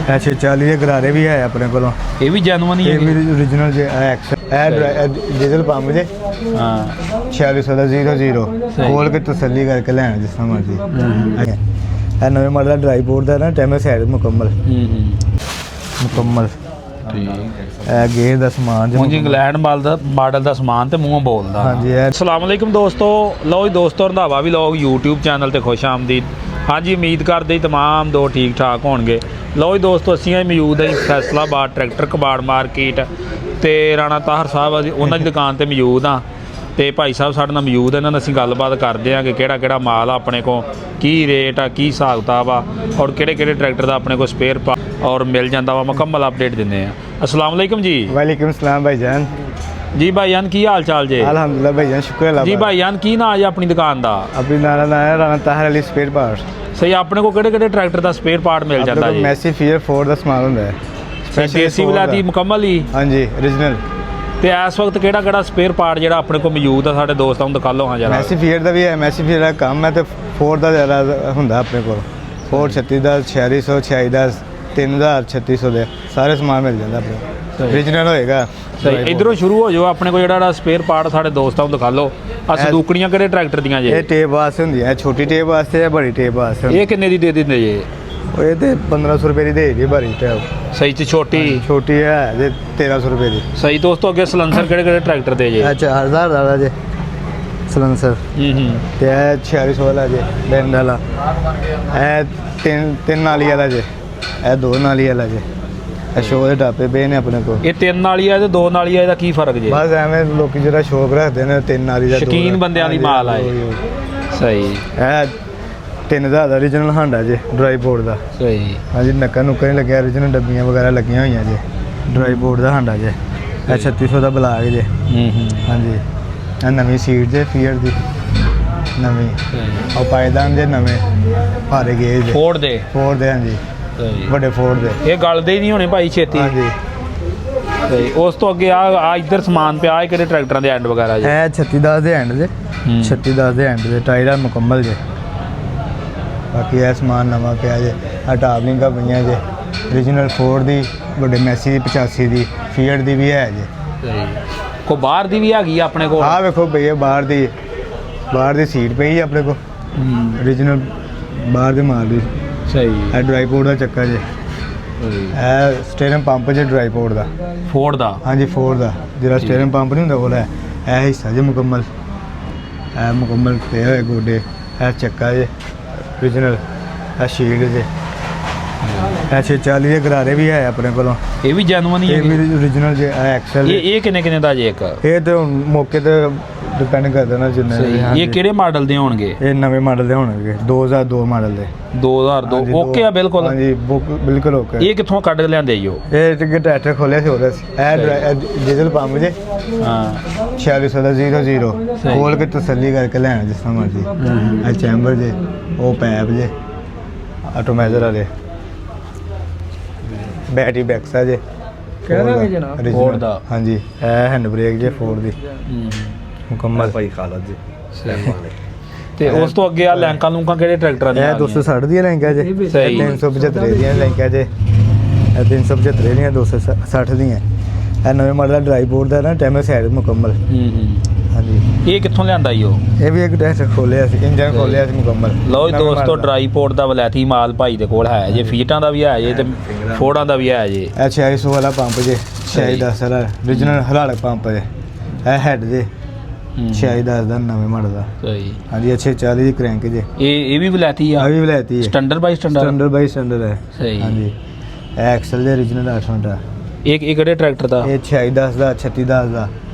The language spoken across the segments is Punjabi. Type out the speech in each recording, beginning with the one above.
ਅੱਛਾ 40 ਦੇ ਗਰਾਰੇ ਵੀ ਹੈ ਆਪਣੇ ਕੋਲੋਂ। ਇਹ ਵੀ ਜੈਨੂਅਨ ਹੀ ਇਹ ਹੈ? ਵੀ ਓਰੀਜਨਲ ਜੇ ਡੀਜ਼ਲ ਪੰਪ ਜੇ। ਹਾਂ 4600 ਦਾ 00 ਖੋਲ ਕੇ ਤਸੱਲੀ ਕਰਕੇ ਲੈਣ ਜਿਸ ਤਰ੍ਹਾਂ ਮਰਜ਼ੀ। ਇਹ ਨਵੇਂ ਮਾਡਲ ਦਾ ਡਰਾਈ ਬੋਰਡ ਦਾ ਨਾ ਟੈਮਰ ਸਾਈਡ ਮੁਕੰਮਲ ਮੁਕੰਮਲ। ਇਹ ਗੇਅਰ ਦਾ ਸਮਾਨ ਜੀ ਹੁਣ ਇੰਗਲੈਂਡ ਮਾਡਲ ਦਾ ਸਮਾਨ ਤੇ ਮੂੰਹੋਂ ਬੋਲਦਾ। ਹਾਂਜੀ। ਅਸਲਾਮ ਵਾਲੇਕੁਮ ਦੋਸਤੋ। ਲਓ ਜੀ ਦੋਸਤੋ, ਰੰਧਾਵਾ ਵਲੌਗ YouTube ਚੈਨਲ ਤੇ ਖੁਸ਼ ਆਮਦੀਦ। ਹਾਂਜੀ, ਉਮੀਦ ਕਰਦੇ ਤਮਾਮ ਦੋ ਠੀਕ ਠਾਕ ਹੋਣਗੇ। ਲਓ ਜੀ ਦੋਸਤੋ, ਅਸੀਂ ਮੌਜੂਦ ਹਾਂ ਫੈਸਲਾਬਾਦ ਟਰੈਕਟਰ ਕਬਾੜ ਮਾਰਕੀਟ ਤੇ ਰਾਣਾ ਤਾਹਰ ਸਾਹਿਬ ਉਹਨਾਂ ਦੀ ਦੁਕਾਨ ਤੇ ਮੌਜੂਦ ਹਾਂ। ਤੇ ਭਾਈ ਸਾਹਿਬ ਸਾਡੇ ਨਾਲ ਮੌਜੂਦ, ਇਹਨਾਂ ਨਾਲ ਅਸੀਂ ਗੱਲਬਾਤ ਕਰਦੇ ਹਾਂ ਕਿ ਕਿਹੜਾ ਮਾਲ ਆ ਆਪਣੇ ਕੋਲ, ਕੀ ਰੇਟ ਆ, ਕੀ ਹਿਸਾਬ ਕਿਤਾਬ ਆ, ਔਰ ਕਿਹੜੇ ਟਰੈਕਟਰ ਦਾ ਆਪਣੇ ਕੋਲ ਸਪੇਅਰ ਔਰ ਮਿਲ ਜਾਂਦਾ ਵਾ। ਮੁਕੰਮਲ ਅਪਡੇਟ ਦਿੰਦੇ ਆ। अस्सलाम वालेकुम जी। वालेकुम सलाम भाईजान। जी भाईजान की हाल चाल जे? अल्हम्दुलिल्लाह भाईजान, शुक्र अल्लाह। जी भाईजान की ना आज अपनी दुकान दा? अपनी नाम है राणा ताहर अली स्पेयर पार्ट। सही, अपने को किहड़े ट्रैक्टर दा स्पेयर पार्ट मिल जाता जी? मैसी फियर 4 ਦਾ ਸਮਾਨ ਹੁੰਦਾ ਹੈ। देसी विलायती मुकम्मल ही? ਹਾਂਜੀ ओरिजिनल। ਤੇ ਇਸ ਵਕਤ ਕਿਹੜਾ ਸਪੇਅਰ ਪਾਰਟ ਜਿਹੜਾ ਆਪਣੇ ਕੋਲ ਮੌਜੂਦ ਆ ਸਾਡੇ ਦੋਸਤਾਂ ਨੂੰ ਦਿਖਾ ਲਓ ਹਾਂ ਜਰਾ। ਮੈਸੀ ਫੀਅਰ ਦਾ ਵੀ ਹੈ, ਮੈਸੀ ਫੀਅਰ ਦਾ ਕੰਮ ਹੈ ਤੇ 4 ਦਾ ਜ਼ਿਆਦਾ ਹੁੰਦਾ ਆਪਣੇ ਕੋਲ। 436 ਦਾ 4600 86 ਦਾ 3000 3600 ਦੇ ਸਾਰੇ ਸਮਾਨ ਮਿਲ ਜਾਂਦਾ ਆਪਣੇ ਕੋਲ। ओरिजिनल ਹੋਏਗਾ। ਸਹੀ, ਇਧਰੋਂ ਸ਼ੁਰੂ ਹੋ ਜਾਓ। ਆਪਣੇ ਕੋਲ ਜਿਹੜਾ ਸਪੇਅਰ ਪਾਰਟ ਸਾਡੇ ਦੋਸਤਾਂ ਨੂੰ ਦਿਖਾ ਲਓ। ਆ ਸੰਦੂਕੜੀਆਂ ਕਿਹੜੇ ਟਰੈਕਟਰ ਦੀਆਂ ਜੇ? ਇਹ ਟੇਪ ਵਾਸਤੇ ਹੁੰਦੀਆਂ, ਇਹ ਛੋਟੀ ਟੇਪ ਵਾਸਤੇ ਜਾਂ ਬੜੀ ਟੇਪ ਵਾਸਤੇ। ਇਹ ਕਿੰਨੇ ਦੀ ਦੇ ਦਿੰਦੇ ਜੇ? ਇਹ ਤੇ 1500 ਰੁਪਏ ਦੀ ਦੇ ਦੀ ਬੜੀ ਟੇਪ। ਸਹੀ ਚ ਛੋਟੀ ਹੈ ਜੇ 1300 ਰੁਪਏ ਦੀ। ਸਹੀ ਦੋਸਤੋ, ਅੱਗੇ ਸਲੈਂਸਰ ਕਿਹੜੇ ਟਰੈਕਟਰ ਦੇ ਜੇ? ਅੱਛਾ 1000 ਦਾ ਜੇ ਸਲੈਂਸਰ। ਤੇ ਇਹ 4600 ਵਾਲਾ ਜੇ ਬੈਂਡ ਵਾਲਾ। ਇਹ ਤਿੰਨ ਨਾਲੀ ਵਾਲਾ ਜੇ। ਇਹ 2 ਨਾਲੀ ਵਾਲਾ ਜੇ। ਇਹ ਸ਼ੋਅ ਦੇ ਟਾਪੇ ਪਏ ਨੇ ਆਪਣੇ ਕੋਲ। ਇਹ 3 ਨਾਲੀ ਆ ਤੇ 2 ਨਾਲੀ ਆ, ਇਹਦਾ ਕੀ ਫਰਕ ਜੇ? ਬਸ ਐਵੇਂ ਲੋਕੀ ਜਿਹੜਾ ਸ਼ੌਕ ਰੱਖਦੇ ਨੇ 3 ਨਾਲੀ ਦਾ। ਸ਼ੌਕੀਨ ਬੰਦਿਆਂ ਦੀ ਮਾਲ ਆ ਇਹ। ਸਹੀ। ਇਹ 3000 ਦਾ ਓਰੀਜਨਲ ਹਾਂਡਾ ਜੇ ਡਰਾਈ ਬੋਰਡ ਦਾ। ਸਹੀ। ਹਾਂਜੀ, ਨੱਕਾ ਨੁੱਕਾ ਨਹੀਂ ਲੱਗਿਆ, ਓਰੀਜਨਲ ਡੱਬੀਆਂ ਵਗੈਰਾ ਲੱਗੀਆਂ ਹੋਈਆਂ ਜੇ। ਡਰਾਈ ਬੋਰਡ ਦਾ ਹਾਂਡਾ ਜੇ। ਇਹ 3600 ਦਾ ਬਲਾਕ ਜੇ। ਹਾਂਜੀ। ਇਹ ਨਵੀਂ ਸੀਟ ਜੇ ਫੀਅਰ ਦੀ ਨਵੀਂ। ਉਹ ਪਾਇਦਾਨ ਜੇ ਨਵੇਂ ਭਾਰੇ ਗਏ ਜੇ। ਫੋਰਡ ਦੇ ਹਾਂਜੀ। ਵੱਡੇ ਫੋਰਡ ਦੇ। ਇਹ ਗਲਦੇ ਨਹੀਂ ਹੋਣੇ ਭਾਈ ਛੇਤੀ। ਹਾਂਜੀ। ਤੇ ਉਸ ਤੋਂ ਅੱਗੇ ਆ ਇੱਧਰ ਸਮਾਨ ਪਿਆ। ਇਹ ਕਿਹੜੇ ਟਰੈਕਟਰਾਂ ਦੇ ਐਂਡ ਵਗੈਰਾ ਜੀ? ਇਹ 3610 ਦੇ ਐਂਡ ਜੇ। 3610 ਦੇ ਐਂਡ ਦੇ ਟਾਇਰ ਮੁਕੰਮਲ ਜੇ। ਬਾਕੀ ਇਹ ਸਮਾਨ ਨਵਾਂ ਪਿਆ ਜੇ। ਆ ਟਾਬਲਿੰਗਾਂ ਪਈਆਂ ਜੇ ਓਰੀਜਨਲ ਫੋਰਡ ਦੀ, ਵੱਡੇ ਮੈਸੀ ਦੀ 85 ਦੀ, ਫੀਅਰ ਦੀ ਵੀ ਹੈ ਜੇ। ਕੋ ਬਾਹਰ ਦੀ ਵੀ ਹੈਗੀ ਆਪਣੇ ਕੋਲ? ਆਹ ਵੇਖੋ ਭਈ, ਬਾਹਰ ਦੀ ਸੀਟ ਪਈ ਆਪਣੇ ਕੋਲ ਓਰੀਜਨਲ ਬਾਹਰ ਦੇ ਮਾਲ ਦੀ। ਸਹੀ। ਇਹ ਡਰਾਈ ਪੋਰਟ ਦਾ ਚੱਕਾ ਜੇ। ਇਹ ਸਟੀਅਰਿੰਗ ਪੰਪ ਜੇ ਡਰਾਈ ਪੋਰਟ ਦਾ। ਫੋਰਡ ਦਾ? ਹਾਂਜੀ ਫੋਰਡ ਦਾ। ਜਿਹੜਾ ਸਟੀਅਰਿੰਗ ਪੰਪ ਨਹੀਂ ਹੁੰਦਾ ਉਹ ਹੈ। ਇਹ ਹਿੱਸਾ ਜੇ ਮੁਕੰਮਲ। ਇਹ ਮੁਕੰਮਲ ਪਏ ਹੋਏ ਗੋਡੇ। ਇਹ ਚੱਕਾ ਜੇ ਓਰੀਜਨਲ। ਇਹ ਸ਼ੀਲਡ ਜੇ। ਇਹ 640 ਦੇ ਗਰਾਰੇ ਵੀ ਹੈ ਆਪਣੇ ਕੋਲੋਂ। ਇਹ ਵੀ ਜੈਨੂਅਨ ਹੀ ਹੈ? ਇਹ ਵੀ ਓਰੀਜਨਲ ਜੇ। ਐਕਸਲ। ਇਹ ਕਿੰਨੇ ਦਾ ਜੇ ਇੱਕ? ਇਹ ਤੇ ਹੁਣ ਮੌਕੇ ਤੇ ਡਿਪੈਂਡ ਕਰਦਾ ਨਾ ਜਿੰਨੇ। ਇਹ ਕਿਹੜੇ ਮਾਡਲ ਦੇ ਹੋਣਗੇ? ਇਹ ਨਵੇਂ ਮਾਡਲ ਦੇ ਹੋਣਗੇ 2002 ਮਾਡਲ ਦੇ। 2002 ਓਕੇ ਆ ਬਿਲਕੁਲ? ਹਾਂਜੀ ਬਿਲਕੁਲ ਓਕੇ। ਇਹ ਕਿੱਥੋਂ ਕੱਢ ਲਿਆਂਦੇ ਜੀ? ਇਹ ਟਰੈਕਟਰ ਖੋਲਿਆ ਸੀ ਉਹਦਾ। ਇਹ ਡੀਜ਼ਲ ਪੰਪ ਜੇ। ਹਾਂ 4600 ਦਾ 00 ਖੋਲ ਕੇ ਤਸੱਲੀ ਕਰਕੇ ਲੈਣਾ ਜਿਸ ਤਰ੍ਹਾਂ ਮਰਜ਼ੀ। ਇਹ ਚੈਂਬਰ ਜੇ, ਉਹ ਪੈਪ ਜੇ ਆਟੋਮੈਟਿਕ ਵਾਲੇ। ਬੈਟਰੀ ਬੈਕਸਾ ਜੇ। ਕਿਹੜਾ ਜਨਾਬ? ਫੋਰਡ ਦਾ। ਹਾਂਜੀ। ਇਹ ਹੈਂਡ ਬ੍ਰੇਕ ਜੇ ਫੋਰਡ ਦੀ ਮੁਕੰਮਲ। ਭਾਈ ਖਾਲਦ ਜੀ। ਤੇ ਉਸ ਤੋਂ ਅੱਗੇ ਆ ਲੈਂਕਾਂ ਲੂੰਕਾਂ ਕਿਹੜੇ ਟਰੈਕਟਰਾਂ ਦੀਆਂ? ਇਹ 260 ਦੀਆਂ ਲੈਂਕਾਂ ਜੇ। 375 ਦੀਆਂ ਲੈਂਕਾਂ ਜੇ। ਇਹ 375 ਦੀਆਂ 260 ਦੀਆਂ। ਇਹ ਨਵੇਂ ਮਾਡਲ ਦਾ ਡਰਾਈ ਬੋਰਡ ਦਾ ਨਾ ਟੈਮਰ ਸਾਈਡ ਮੁਕੰਮਲ। ਹਾਂਜੀ। ਇਹ ਕਿੱਥੋਂ ਲਿਆਂਦਾ ਜੀ? ਉਹ ਇਹ ਵੀ ਇੱਕ ਟਰੈਕਟਰ ਖੋਲਿਆ ਸੀ, ਇੰਜਨ ਖੋਲਿਆ ਸੀ ਮੁਕੰਮਲ। ਲਓ ਜੀ ਦੋਸਤੋ, ਡਰਾਈ ਪੋਰਟ ਦਾ ਵਲੈਤੀ ਮਾਲ ਭਾਈ ਦੇ ਕੋਲ ਹੈ ਜੇ। ਫੀਟਾਂ ਦਾ ਵੀ ਹੈ ਜੇ ਤੇ ਫੋਰਡਾਂ ਦਾ ਵੀ ਹੈ ਜੇ। ਇਹ 4600 ਵਾਲਾ ਪੰਪ ਜੇ। 4610 ਵਾਲਾ ਓਰੀਜਨਲ ਹਲਾਲਕ ਪੰਪ ਜੇ। ਇਹ ਹੈਡ ਜੇ 4610 ਦਾ ਨਵੇਂ ਮਾਡਲ ਦਾ। ਸਹੀ। ਹਾਂਜੀ। 640 ਦੀ ਕ੍ਰੈਂਕ ਜੇ। ਇਹ ਵੀ ਵਲੈਤੀ ਆ? ਇਹ ਵੀ ਵਲੈਤੀ ਹੈ। ਸਟੈਂਡਰਡ ਬਾਈ ਸਟੈਂਡਰਡ ਹੈ। ਸਹੀ। ਹਾਂਜੀ। ਇਹ ਐਕਸਲ ਦੇ ਓਰੀਜਨਲ 800 ਦਾ। ਇਹ ਕਿਹੜੇ ਟਰੈਕਟਰ ਦਾ? ਇਹ 4610 ਦਾ 3610 ਦਾ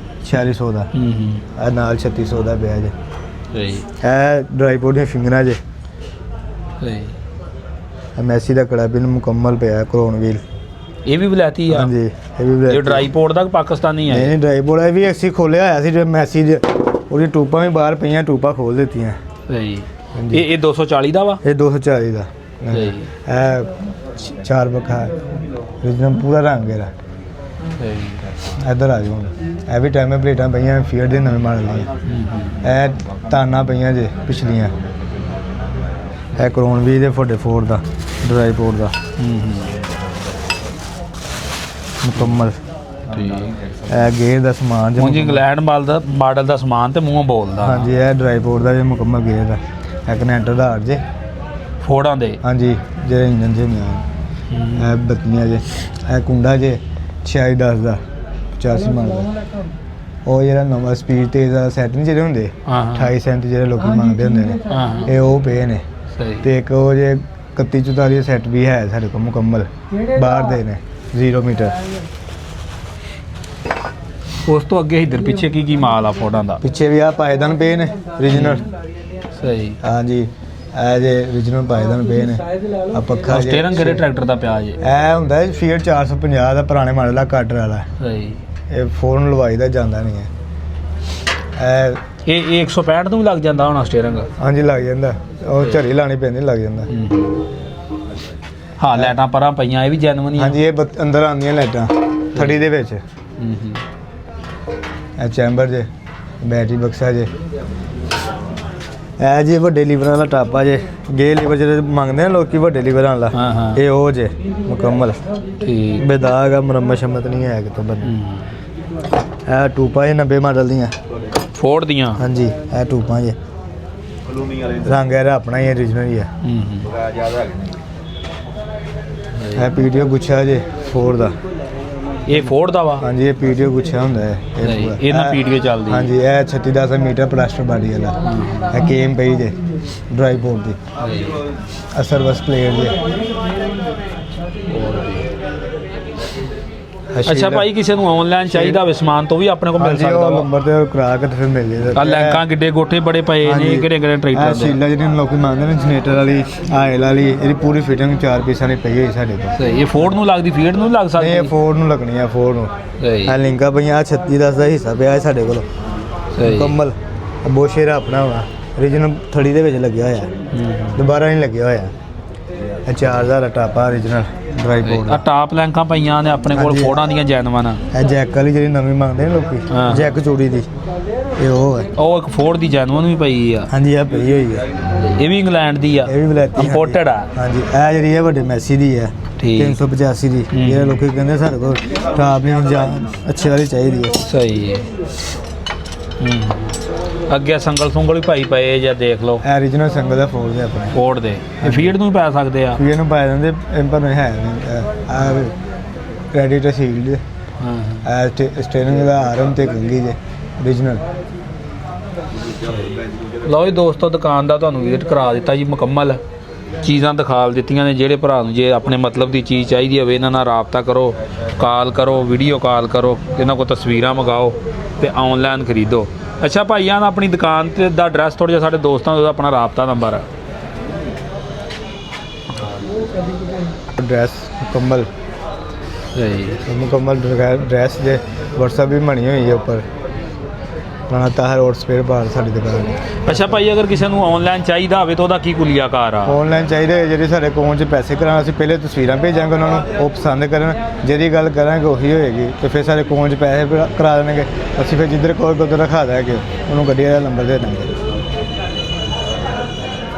4600 ਦਾ। ਇਹ ਨਾਲ 3600 ਦਾ ਪਿਆ ਜੇ। ਸਹੀ। ਇਹ ਡਰਾਈ ਪੋਰਟ ਦੀਆਂ ਫਿੰਗਰਾਂ ਜੇ। ਸਹੀ। ਇਹ ਮੈਸੀ ਦਾ ਕੜਾ ਬਿਨ ਮੁਕੰਮਲ ਪਿਆ ਕ੍ਰੋਨ ਵੀਲ। ਇਹ ਵੀ ਵਲੈਤੀ ਆ? ਹਾਂਜੀ। ਇਹ ਵੀ ਵਲੈਤੀ। ਇਹ ਡਰਾਈ ਪੋਰਟ ਦਾ ਪਾਕਿਸਤਾਨੀ ਹੈ? ਨਹੀਂ ਡਰਾਈ ਪੋਰਟ ਇਹ ਵੀ ਅਸੀਂ ਖੋਲਿਆ ਹੋਇਆ ਸੀ। ਜੋ ਮੈਸੀ ਦੇ ਉਹਦੀ ਟੂਪਾਂ ਵੀ ਬਾਹਰ ਪਈਆਂ, ਟੂਪਾਂ ਖੋਲ ਦਿੱਤੀਆਂ। ਸਹੀ। ਇਹ 240 ਦਾ ਵਾ? ਇਹ 240 ਦਾ। ਸਹੀ। ਇਹ 4 ਬੱਖਾ ਓਰੀਜਨਲ ਪੂਰਾ ਰੰਗ ਇਹਦਾ। ਸਹੀ। ਇੱਧਰ ਆ ਜਾਓ। ਇਹ ਵੀ ਟਾਈਮ ਪਲੇਟਾਂ ਪਈਆਂ ਫੀਅਰ ਦੇ ਨਵੇਂ ਮਾਡਲ ਦੀਆਂ। ਇਹ ਤਾਨਾਂ ਪਈਆਂ ਜੇ ਪਿਛਲੀਆਂ। ਇਹ ਕਰੋਨ ਵੀ ਦੇ ਵੱਡੇ ਫੋਰਡ ਦਾ ਡਰਾਈ ਪੋਰਟ ਦਾ। ਮੁਕੰਮਲ। ਠੀਕ ਇਹ ਗੇਅਰ ਦਾ ਸਮਾਨ ਜੇ ਹੁਣ ਜੀ ਇੰਗਲੈਂਡ ਮਾਡਲ ਦਾ ਸਮਾਨ ਤੇ ਮੂੰਹੋਂ ਬੋਲਦਾ। ਹਾਂਜੀ ਇਹ ਡਰਾਈਪੋਰਟ ਦਾ ਜੇ ਮੁਕੰਮਲ ਗੇਅਰ ਦਾ ਇਹ ਕਨੈਕਟਰ ਦਾ ਹਾਰ ਜੇ ਫੋੜਾਂ ਦੇ। ਹਾਂਜੀ ਜਿਹੜੇ ਇੰਜਨ ਜੇ ਨੇ ਇਹ ਬੱਤੀਆਂ ਜੇ ਇਹ ਕੁੰਡਾ ਜੇ 4610 ਦਾ 85 ਮਾਡਲ ਦਾ। ਉਹ ਜਿਹੜਾ ਨਵਾਂ ਸਪੀਡ ਤੇਜ਼ ਵਾਲਾ ਸੈੱਟ ਨਹੀਂ ਜਿਹੜੇ ਹੁੰਦੇ ਹਾਂ 28 ਸੈਂਟ ਜਿਹੜੇ ਲੋਕੀ ਮੰਗਦੇ ਹੁੰਦੇ ਨੇ ਹਾਂ ਇਹ ਉਹ ਪਏ ਨੇ। ਸਹੀ। ਤੇ ਇੱਕ ਉਹ ਜੇ 3144 ਸੈੱਟ ਵੀ ਹੈ ਸਾਡੇ ਕੋਲ ਮੁਕੰਮਲ ਬਾਹਰ ਦੇ ਨੇ 0 ਮੀਟਰ। ਉਸ ਤੋਂ ਅੱਗੇ ਇੱਧਰ ਪਿੱਛੇ ਕੀ ਮਾਲ ਆ ਫੋੜਾਂ ਦਾ? ਪਿੱਛੇ ਵੀ ਆ ਪਾਇਦਾਨ ਪਏ ਨੇ ਓਰੀਜਨਲ। ਸਹੀ। ਹਾਂਜੀ ਇਹ ਜੇ ਓਰੀਜਨਲ ਪਾਇਦਾਨ ਪਏ ਨੇ। ਆ ਪੱਖਾ ਜੇ ਸਟੀਅਰਿੰਗ ਕਿਹੜੇ ਟਰੈਕਟਰ ਦਾ ਪਿਆ ਜੇ? ਇਹ ਹੁੰਦਾ ਹੈ ਫੀਟ 450 ਦਾ ਪੁਰਾਣੇ ਮਾਡਲ ਦਾ ਕਾਟਰ ਵਾਲਾ। ਸਹੀ। ਇਹ ਫੋਰਨ ਲਵਾਈ ਦਾ ਜਾਂਦਾ ਨਹੀਂ ਹੈ। ਇਹ 165 ਨੂੰ ਵੀ ਲੱਗ ਜਾਂਦਾ ਹੋਣਾ ਸਟੀਅਰਿੰਗ? ਹਾਂਜੀ ਲੱਗ ਜਾਂਦਾ। ਉਹ ਝਰੀ ਲਾਣੀ ਪੈਂਦੀ ਲੱਗ ਜਾਂਦਾ। ਹਾਂ ਲਾਈਟਾਂ ਪਰਾਂ ਪਈਆਂ ਇਹ ਵੀ ਜੈਨੂਇਨ ਹੀ ਆ? ਹਾਂਜੀ ਇਹ ਅੰਦਰ ਆਉਂਦੀਆਂ ਲਾਈਟਾਂ ਥੜੀ ਦੇ ਵਿੱਚ। ਇਹ ਚੈਂਬਰ ਜੇ ਬੈਟਰੀ ਬਕਸਾ ਜੇ ਇਹ ਜੀ ਵੱਡੇ ਲੀਵਰਾਂ ਵਾਲਾ ਟਾਪਾ ਜੇ ਗੇ ਲੀਵਰ ਜਿਹੜੇ ਮੰਗਦੇ ਨੇ ਲੋਕੀ ਵੱਡੇ ਲੀਵਰਾਂ ਵਾਲਾ ਹਾਂ ਹਾਂ ਇਹ ਉਹ ਜੇ ਮੁਕੰਮਲ। ਠੀਕ। ਬੇਦਾਗ ਆ ਮੁਰੰਮਤ ਸ਼ਮਤ ਨਹੀਂ ਹੈ ਕਿਤੋਂ ਬੰਦੇ। ਇਹ ਟੂਪਾਂ ਜੇ 90 ਮਾਡਲ ਦੀਆਂ ਫੋਰਡ ਦੀਆਂ? ਹਾਂਜੀ ਇਹ ਟੂਪਾਂ ਜੇ ਰੰਗ ਇਹਦਾ ਆਪਣਾ ਹੀ ਓਰੀਜਨਲ ਹੀ ਆ। ਇਹ ਪੀਡੀਓ ਗੁੱਛਾ ਜੇ ਫੋਰ ਦਾ। ਇਹ ਫੋਰਡ ਦਾ ਵਾ? ਹਾਂਜੀ ਇਹ ਪੀਡੀਓ ਗੁੱਛਾ ਹੁੰਦਾ ਹੈ ਨਹੀਂ, ਇਹਨਾਂ ਪੀਡੀਓ ਚੱਲਦੀ। ਹਾਂਜੀ ਇਹ 3610 ਮੀਟਰ ਪਲਾਸਟਰ ਬਾਡੀ ਵਾਲਾ। ਇਹ ਕੇਮ ਪਈ ਜੇ ਡਰਾਈਪੋਰਟ ਦੀ ਅਸਰ ਬਸ ਪਲੇਟ ਜੇ। ਅੱਛਾ ਭਾਈ ਕਿਸੇ ਨੂੰ ਆਨਲਾਈਨ ਚਾਹੀਦਾ ਹੋਵੇ ਸਮਾਨ ਤੋਂ ਵੀ ਆਪਣੇ ਕੋਲ ਮਿਲ ਹਾਂਜੀ ਸਕਦਾ ਉਹ ਵਾ? ਨੰਬਰ ਤੇ ਕਰਾ ਕੇ ਤੇ ਫਿਰ ਮਿਲ ਜੇ। ਆ ਲੈਂਕਾਂ ਗਿੱਡੇ ਗੋਠੇ ਬੜੇ ਪਏ ਨੇ ਕਿਹੜੇ ਕਿਹੜੇ ਟਰੈਕਟਰ ਦੇ? ਸੀਲਾ ਜਿਹੜੀ ਲੋਕੀ ਮੰਗਦੇ ਨੇ ਜਨਰੇਟਰ ਵਾਲੀ ਆਇਲ ਵਾਲੀ ਇਹਦੀ ਪੂਰੀ ਫਿਟਿੰਗ 4 ਪੀਸਾਂ ਦੀ ਪਈ ਹੋਈ ਸਾਡੇ ਕੋਲ। ਸਹੀ। ਇਹ ਫੋਰਡ ਨੂੰ ਲੱਗਦੀ ਫੀਡ ਨੂੰ ਲੱਗ ਸਕਦੀ? ਇਹ ਫੋਰ ਨੂੰ ਲੱਗਣੀ ਆ ਫੋਰ ਨੂੰ। ਸਹੀ। ਇਹ ਲਿੰਕਾਂ ਪਈਆਂ 3610 ਦਾ ਹਿੱਸਾ ਪਿਆ ਹੈ ਸਾਡੇ ਕੋਲ ਸਹੀ। ਮੁਕੰਮਲ। ਬੋਸ਼ੇਰਾ ਆਪਣਾ ਹੋਣਾ ਓਰੀਜਨਲ ਥੜੀ ਦੇ ਵਿੱਚ ਲੱਗਿਆ ਹੋਇਆ ਦੁਬਾਰਾ ਨਹੀਂ ਲੱਗਿਆ ਹੋਇਆ। ਇਹ 4000 ਦਾ ਟਾਪਾ ਓਰੀਜਨਲ ਡਰਾਈਪੋਰਟ। ਆ ਟਾਪ ਲੈਂਕਾਂ ਪਈਆਂ ਨੇ ਆਪਣੇ ਕੋਲ ਹਾਂਜੀ। ਫੋਰਡਾਂ ਦੀਆਂ ਜੈਨੂਇਨ। ਇਹ ਜੈਕ ਵਾਲੀ ਜਿਹੜੀ ਨਵੀਂ ਮੰਗਦੇ ਨੇ ਲੋਕੀ ਹਾਂ। ਜੈਕ ਚੂੜੀ ਦੀ ਇਹ ਉਹ ਹੈ। ਉਹ ਇੱਕ ਫੋਰਡ ਦੀ ਜੈਨੂਇਨ ਵੀ ਪਈ ਆ? ਹਾਂਜੀ ਇਹ ਪਈ ਹੋਈ ਹੈ। ਇਹ ਵੀ ਇੰਗਲੈਂਡ ਦੀ ਆ? ਇਹ ਵੀ ਬਲੈਤੀ ਇੰਪੋਰਟਡ ਆ? ਹਾਂਜੀ ਇਹ ਜਿਹੜੀ ਹੈ ਵੱਡੇ ਮੈਸੀ ਦੀ ਹੈ ਠੀਕ। 385 ਦੀ। ਜਿਹੜੇ ਲੋਕੀ ਕਹਿੰਦੇ ਸਾਡੇ ਕੋਲ ਟਾਪ ਨਹੀਂ ਜਾਂ ਅੱਛੇ ਵਾਲੀ ਚਾਹੀਦੀ ਹੈ। ਸਹੀ ਹੈ। ਅੱਗੇ ਸੰਗਲ ਸੁੰਗਲ ਵੀ ਭਾਈ ਪਏ ਜਾਂ ਦੇਖ ਲਓ। ਇਹ ਓਰੀਜਨਲ ਸੰਗਲ ਦਾ ਫੋਰ ਦੇ ਆਪਣੇ ਫੋਰਡ ਦੇ। ਇਹ ਫੀਡ ਨੂੰ ਵੀ ਪੈ ਸਕਦੇ ਆ? ਵੀ ਇਹਨੂੰ ਪਾ ਦਿੰਦੇ ਪਰ ਨਹੀਂ ਹੈ ਆ ਕ੍ਰੈਡਿਟ ਸੀਲਡ ਹਾਂ। ਸਟੇਰਿੰਗ ਦਾ ਆਰਮ ਤੇ ਕੰਗੀ ਜੇ ਓਰੀਜਨਲ। ਲਓ ਜੀ ਦੋਸਤੋ ਦੁਕਾਨ ਦਾ ਤੁਹਾਨੂੰ ਵਿਜ਼ਿਟ ਕਰਾ ਦਿੱਤਾ ਜੀ ਮੁਕੰਮਲ। ਚੀਜ਼ਾਂ ਦਿਖਾ ਦਿੱਤੀਆਂ ਨੇ। ਜਿਹੜੇ ਭਰਾ ਨੂੰ ਜੇ ਆਪਣੇ ਮਤਲਬ ਦੀ ਚੀਜ਼ ਚਾਹੀਦੀ ਹੋਵੇ ਇਹਨਾਂ ਨਾਲ ਰਾਬਤਾ ਕਰੋ, ਕਾਲ ਕਰੋ, ਵੀਡੀਓ ਕਾਲ ਕਰੋ, ਇਹਨਾਂ ਕੋਲ ਤਸਵੀਰਾਂ ਮੰਗਾਓ ਤੇ ਆਨਲਾਈਨ ਖਰੀਦੋ। ਅੱਛਾ ਭਾਈਆਂ ਆਪਣੀ ਦੁਕਾਨ ਤੇ ਦਾ ਐਡਰੈਸ ਥੋੜ੍ਹਾ ਜਿਹਾ ਸਾਡੇ ਦੋਸਤਾਂ ਦਾ ਆਪਣਾ ਰਾਬਤਾ ਨੰਬਰ ਹੈ? ਡਰੈਸ ਮੁਕੰਮਲ ਸਹੀ। ਮੁਕੰਮਲ ਡਰੈਸ ਜੇ WhatsApp ਵੀ ਬਣੀ ਹੋਈ ਹੈ ਉੱਪਰ ਪੁਰਾਣਾ ਤਾਹਰ ਰੋਡ ਸਪੇਅਰ ਪਾਰਟ ਸਾਡੀ ਦੁਕਾਨ। ਅੱਛਾ ਭਾਈ ਅਗਰ ਕਿਸੇ ਨੂੰ ਆਨਲਾਈਨ ਚਾਹੀਦਾ ਹੋਵੇ ਤਾਂ ਉਹਦਾ ਕੀ ਕੁਲੀਆਕਾਰ ਆ? ਆਨਲਾਈਨ ਚਾਹੀਦੇ ਜਿਹੜੇ ਸਾਡੇ ਅਕਾਊਂਟ 'ਚ ਪੈਸੇ ਕਰਾਉਣ ਅਸੀਂ ਪਹਿਲੇ ਤਸਵੀਰਾਂ ਭੇਜਾਂਗੇ ਉਹਨਾਂ ਨੂੰ ਉਹ ਪਸੰਦ ਕਰਨ ਜਿਹੜੀ ਗੱਲ ਕਰਾਂਗੇ ਉਹੀ ਹੋਏਗੀ ਤੇ ਫਿਰ ਸਾਡੇ ਅਕਾਊਂਟ 'ਚ ਪੈਸੇ ਕਰਾ ਦੇਣਗੇ ਅਸੀਂ ਫਿਰ ਜਿੱਧਰ ਕੋਈ ਉਧਰ ਰਖਾ ਦਾਂਗੇ ਉਹਨੂੰ ਗੱਡੀ ਦਾ ਨੰਬਰ ਦੇ ਦਾਂਗੇ।